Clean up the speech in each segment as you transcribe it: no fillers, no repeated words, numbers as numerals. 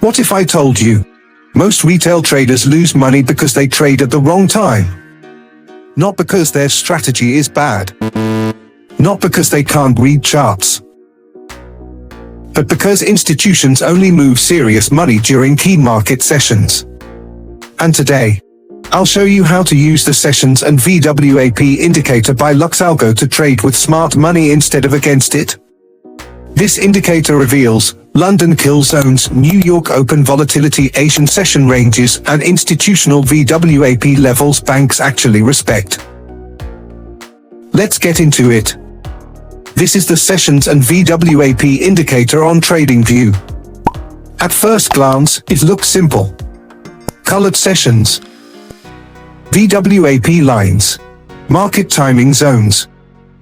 What if I told you? Most retail traders lose money because they trade at the wrong time. Not because their strategy is bad. Not because they can't read charts. But because institutions only move serious money during key market sessions. And today, I'll show you how to use the Sessions and VWAP indicator by LuxAlgo to trade with smart money instead of against it. This indicator reveals London kill zones, New York open volatility, Asian session ranges, and institutional VWAP levels banks actually respect. Let's get into it. This is the Sessions and VWAP indicator on TradingView. At first glance, it looks simple. Colored sessions, VWAP lines, market timing zones.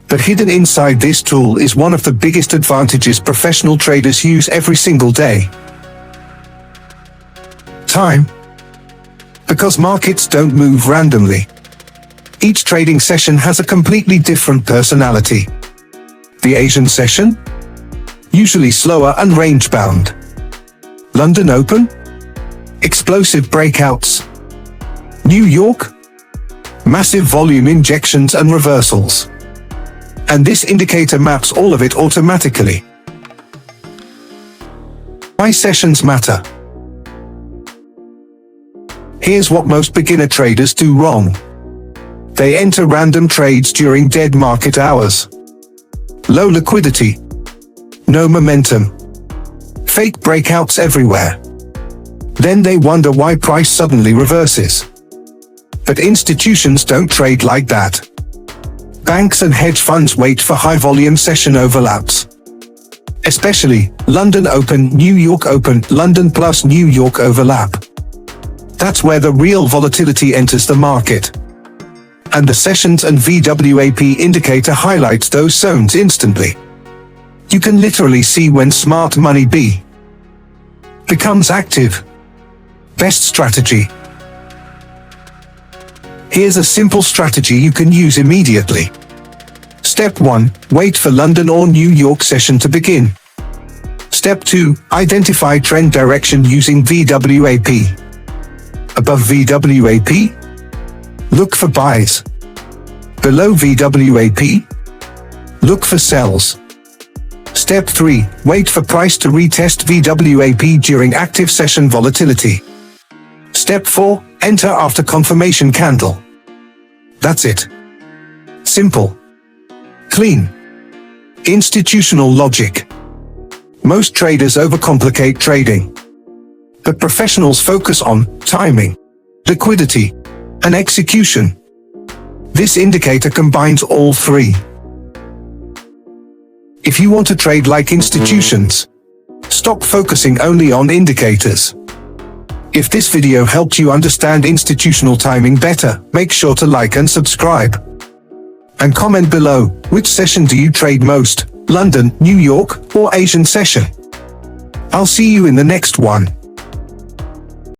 But hidden inside this tool is one of the biggest advantages professional traders use every single day. Time. Because markets don't move randomly. Each trading session has a completely different personality. The Asian session? Usually slower and range-bound. London Open? Explosive breakouts. New York? Massive volume injections and reversals. And this indicator maps all of it automatically. Why sessions matter? Here's what most beginner traders do wrong. They enter random trades during dead market hours. Low liquidity. No momentum. Fake breakouts everywhere. Then they wonder why price suddenly reverses. But institutions don't trade like that. Banks and hedge funds wait for high-volume session overlaps. Especially London Open, New York Open, London plus New York overlap. That's where the real volatility enters the market. And the Sessions and VWAP indicator highlights those zones instantly. You can literally see when smart money becomes active. Best strategy. Here's a simple strategy you can use immediately. Step 1. Wait for London or New York session to begin. Step 2. Identify trend direction using VWAP. Above VWAP? Look for buys. Below VWAP? Look for sells. Step 3. Wait for price to retest VWAP during active session volatility. Step 4. Enter after confirmation candle. That's it. Simple. Clean. Institutional logic. Most traders overcomplicate trading. But professionals focus on timing, liquidity, and execution. This indicator combines all three. If you want to trade like institutions, stop focusing only on indicators. If this video helped you understand institutional timing better, make sure to like and subscribe. And comment below, which session do you trade most, London, New York, or Asian session? I'll see you in the next one.